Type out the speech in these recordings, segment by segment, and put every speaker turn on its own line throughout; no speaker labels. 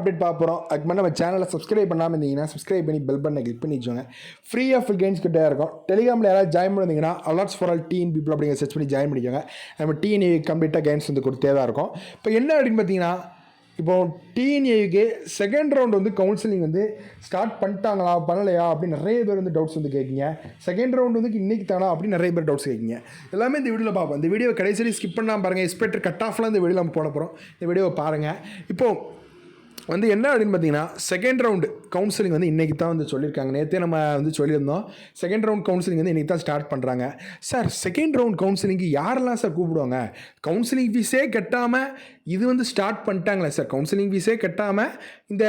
Update பார்ப்போம். அதுக்கு முன்னாடி நம்ம சேனலை சப்ஸ்கிரைப் பண்ணாமல் இருந்தீங்கன்னா சப்ஸ்கிரைப் பண்ணி பெல் பட்டனை கிளிக் பண்ணி வச்சுங்க. ஃப்ரீ ஆஃப் கெயின்ஸ் கிட்டே இருக்கும். டெலிகிராமில் யாராவது ஜாயின் பண்ணிங்கன்னா alerts for all teen people அப்படிங்கிற சர்ச் பண்ணி ஜாயின் பண்ணிக்கோங்க. நம்ம டிஎன்ஏ கம்ப்ளீட்டாக கெயின்ஸ் வந்து கொடுத்தே தான் இருக்கும். இப்போ என்ன அப்படின்னு பார்த்தீங்கன்னா, இப்போ டிஎன்ஏக்கு செகண்ட் ரவுண்ட் வந்து கவுன்சிலிங் வந்து ஸ்டார்ட் பண்ணிட்டாங்களா பண்ணலையா அப்படின்னு நிறைய பேர் வந்து டவுட்ஸ் வந்து கேட்குங்க. செகண்ட் ரவுண்ட் வந்து இன்றைக்கி தானா அப்படின்னு நிறைய பேர் டவுட்ஸ் கேட்குங்க. எல்லாமே இந்த வீடியோவில் பார்ப்போம். இந்த வீடியோ கடைசி ஸ்கிப் பண்ணாமல் பாருங்கள். எக்ஸ்பெக்டட் கட் ஆஃப்லாம் இந்த வீடியோவில் நம்ம போட போகிறோம். இந்த வீடியோவை பாருங்கள். இப்போது வந்து என்ன அப்படின்னு பார்த்தீங்கன்னா, செகண்ட் ரவுண்டு கவுன்சிலிங் வந்து இன்றைக்கி தான் வந்து சொல்லியிருக்காங்க. நேற்றே நம்ம வந்து சொல்லியிருந்தோம். செகண்ட் ரவுண்ட் கவுன்சிலிங் வந்து இன்றைக்கி தான் ஸ்டார்ட் பண்ணுறாங்க. சார் செகண்ட் ரவுண்ட் கவுன்சிலிங்க்கு யாரெல்லாம் சார் கூப்பிடுவாங்க? கவுன்சிலிங் ஃபீஸே கட்டாமல் இது வந்து ஸ்டார்ட் பண்ணிட்டாங்களே சார், கவுன்சிலிங் ஃபீஸே கட்டாமல் இந்த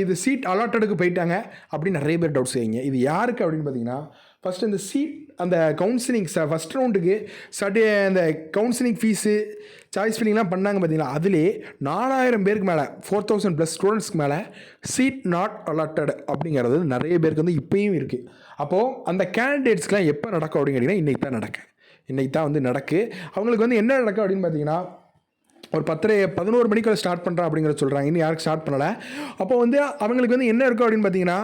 இது சீட் அலாட்டடுக்கு போயிட்டாங்க அப்படின்னு நிறைய பேர் டவுட்ஸ் செய்யுங்க. இது யாருக்கு அப்படின்னு பார்த்தீங்கன்னா, ஃபஸ்ட்டு இந்த சீட் அந்த கவுன்சிலிங் ஃபஸ்ட் ரவுண்டுக்கு அந்த கவுன்சிலிங் ஃபீஸு சாய்ஸ் ஃபில்லிங்லாம் பண்ணாங்க பார்த்தீங்களா, அதிலே 4000 பேருக்கு மேலே 4000+ ஸ்டூடெண்ட்ஸ்க்கு மேலே சீட் நாட் அலாட்டட் அப்படிங்கிறது நிறைய பேருக்கு வந்து இப்போயும் இருக்குது. அப்போது அந்த கேண்டிடேட்ஸ்க்கெலாம் எப்போ நடக்கும் அப்படின்னு கேட்டிங்கன்னா, இன்றைக்கி தான் வந்து நடக்கு. அவங்களுக்கு வந்து என்ன நடக்கும் அப்படின்னு பார்த்தீங்கன்னா, ஒரு 11 மணிக்கு ஸ்டார்ட் பண்ணுறான் அப்படிங்கிறத சொல்கிறாங்க. இன்னும் யாருக்கு ஸ்டார்ட் பண்ணலை. அப்போ வந்து அவங்களுக்கு வந்து என்ன இருக்கும் அப்படின்னு பார்த்தீங்கன்னா,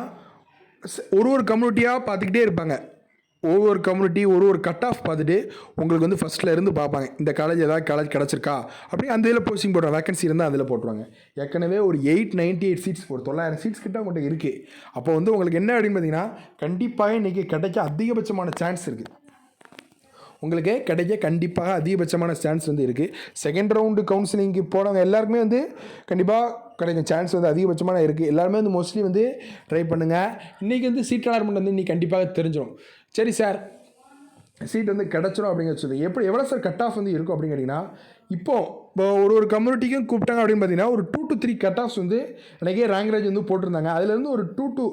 ஒரு கம்யூனிட்டியாக பார்த்துக்கிட்டே இருப்பாங்க. ஒவ்வொரு கம்யூனிட்டி ஒரு கட் ஆஃப் பார்த்துட்டு உங்களுக்கு வந்து ஃபஸ்ட்டில் இருந்து பார்ப்பாங்க. இந்த காலேஜ் காலேஜ் கிடச்சிருக்கா அப்படி அந்த இதில் போஸ்டிங் போடுறாங்க. வேகன்சி இருந்தால் அதில் போட்டுருவாங்க. ஏற்கனவே ஒரு 898 சீட்ஸ், ஒரு 900 சீட்ஸ் கிட்ட உங்கள்கிட்ட இருக்குது. அப்போ வந்து உங்களுக்கு என்ன அப்படின்னு பார்த்தீங்கன்னா, கண்டிப்பாக இன்றைக்கி கிடைக்க அதிகபட்சமான சான்ஸ் இருக்குது. உங்களுக்கு கிடைக்க கண்டிப்பாக அதிகபட்சமான சான்ஸ் வந்து இருக்குது. செகண்ட் ரவுண்டு கவுன்சிலிங்க்கு போனவங்க எல்லாருக்குமே வந்து கண்டிப்பாக கிடைக்கும் சான்ஸ் வந்து அதிகபட்சமான இருக்குது. எல்லாருமே வந்து மோஸ்ட்லி வந்து ட்ரை பண்ணுங்கள். இன்றைக்கி வந்து சீட் அலாட்மெண்ட் வந்து இன்றைக்கி கண்டிப்பாக தெரிஞ்சிடும். சரி சார், சீட் வந்து கிடச்சிரும் அப்படிங்கிற சொல்லி எவ்வளோ சார் கட் ஆஃப் வந்து இருக்கும் அப்படின்னு கேட்டிங்கன்னா, இப்போது ஒரு கம்யூனிட்டிக்கும் கூப்பிட்டாங்க அப்படின்னு பார்த்தீங்கன்னா, ஒரு 2 to 3 கட் ஆஃப்ஸ் வந்து எனக்கே ரேங்க் ரேஞ்ச் வந்து போட்டிருந்தாங்க. அதுலேருந்து ஒரு 2 to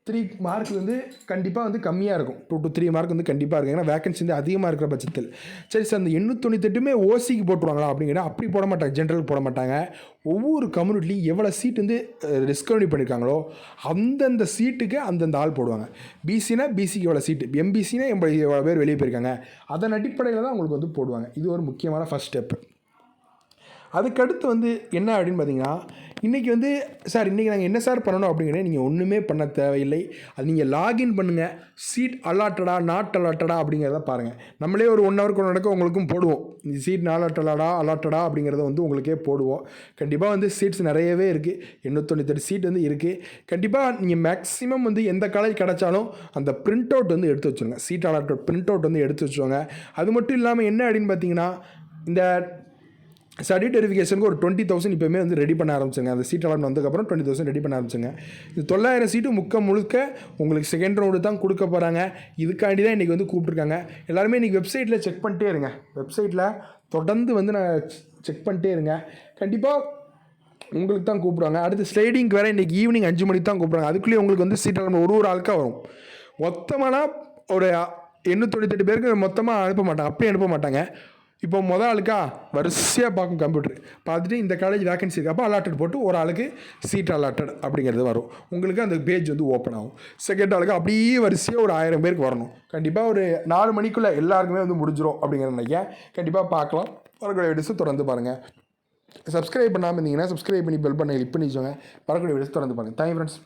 3 மார்க் வந்து கண்டிப்பாக வந்து கம்மியாக இருக்கும். 2 to 3 மார்க் வந்து கண்டிப்பாக இருக்கும். ஏன்னா வேகன்சி வந்து அதிகமாக இருக்கிற பட்சத்தில். சரி சார், அந்த 898 ஓசிக்கு போட்டுருவாங்களா அப்படிங்கிற அப்படி போட மாட்டாங்க, ஜென்ரலுக்கு போட மாட்டாங்க. ஒவ்வொரு கம்யூனிட்டிலையும் எவ்வளோ சீட் வந்து டிஸ்கவுண்ட் பண்ணியிருக்காங்களோ அந்தந்த சீட்டுக்கு அந்தந்த ஆள் போடுவாங்க. பிசினா பிசிக்கு எவ்வளோ சீட்டு, எம்பிசினா எவ்வளோ பேர் வெளியே போயிருக்காங்க, அதன் அடிப்படையில் தான் உங்களுக்கு வந்து போடுவாங்க. இது ஒரு முக்கியமான ஃபஸ்ட் ஸ்டெப்பு. அதுக்கடுத்து வந்து என்ன அப்படின்னு பார்த்தீங்கன்னா, இன்றைக்கி வந்து சார் இன்றைக்கி நாங்கள் என்ன சார் பண்ணணும் அப்படிங்கிறத நீங்கள் ஒன்றுமே பண்ண தேவையில்லை. அது நீங்கள் லாகின் பண்ணுங்கள். சீட் அலாட்டடா நாட் அலாட்டடா அப்படிங்கிறத பாருங்கள். நம்மளே ஒரு 1 ஹவருக்கு நடக்க உங்களுக்கும் போடுவோம். இந்த சீட் அலாட்டடா அப்படிங்கிறத வந்து உங்களுக்கே போடுவோம். கண்டிப்பாக வந்து சீட்ஸ் நிறையவே இருக்குது. 898 சீட் வந்து இருக்குது. கண்டிப்பாக நீங்கள் மேக்ஸிமம் வந்து எந்த காலேஜ் கிடச்சாலும் அந்த பிரிண்ட் அவுட் வந்து எடுத்து வச்சுருங்க. சீட் அலாட்டட் பிரிண்ட் அவுட் வந்து எடுத்து வச்சுருவாங்க. அது மட்டும் இல்லாமல் என்ன அப்படின்னு பார்த்தீங்கன்னா, இந்த சர்டிஃபிகேட் வெரிஃபிகேஷனுக்கு ஒரு 20,000 இப்போயுமே வந்து ரெடி பண்ண ஆரம்பிச்சுங்க. அந்த சீட் அலாட் வந்ததுக்கப்புறம் 20,000 ரெடி பண்ண ஆரம்பிச்சுங்க. இது 900 சீட்டு முழுக்க உங்களுக்கு செகண்ட் ரவுண்டு தான் கொடுக்க போகிறாங்க. இதுக்காண்டி தான் இன்றைக்கி வந்து கூப்பிட்ருக்காங்க. எல்லாருமே இன்றைக்கி வெப்சைட்டில் செக் பண்ணிட்டே இருங்க. வெப்சைட்டில் தொடர்ந்து வந்து நான் செக் பண்ணிட்டே இருங்க. கண்டிப்பாக உங்களுக்கு தான் கூப்பிடுவாங்க. அடுத்து ஸ்லைடிங்க்கு வேறு இன்றைக்கி ஈவினிங் 5 மணிக்கு தான் கூப்பிட்றாங்க. அதுக்குள்ளேயே உங்களுக்கு வந்து சீட் அலாட் ஒரு ஆளுக்காக வரும். மொத்தமான ஒரு 898 பேருக்கு மொத்தமாக அனுப்ப மாட்டாங்க, அப்படியே அனுப்ப மாட்டாங்க. இப்போ ஆளுக்கா வரிசையாக பார்க்கும் கம்ப்யூட்டர் பார்த்துட்டு இந்த காலேஜ் வேகன்சி இருக்குது, அப்போ அலாட்டட் போட்டு ஒரு ஆளுக்கு சீட் அலாட்டட் அப்படிங்கிறது வரும். உங்களுக்கு அந்த பேஜ் வந்து ஓப்பன் ஆகும். செகண்ட் ஆளுக்கு அப்படியே வரிசையாக ஒரு 1000 பேருக்கு வரணும். கண்டிப்பாக ஒரு 4 மணிக்குள்ளே எல்லாருக்குமே வந்து முடிஞ்சிடும் அப்படிங்கிற நினைக்கிறேன். கண்டிப்பாக பார்க்கலாம். வரக்கூடிய வீடியோஸும் தொடர்ந்து பாருங்கள். சப்ஸ்கிரைப் பண்ணாமல் இருந்தீங்கன்னா சப்ஸ்கிரைப் பண்ணி பெல் பண்ணி கிளிக் பண்ணி வச்சுக்கோங்க. வரக்கூடிய வீடியோஸ் தொடர்ந்து பாருங்கள். Thank you friends.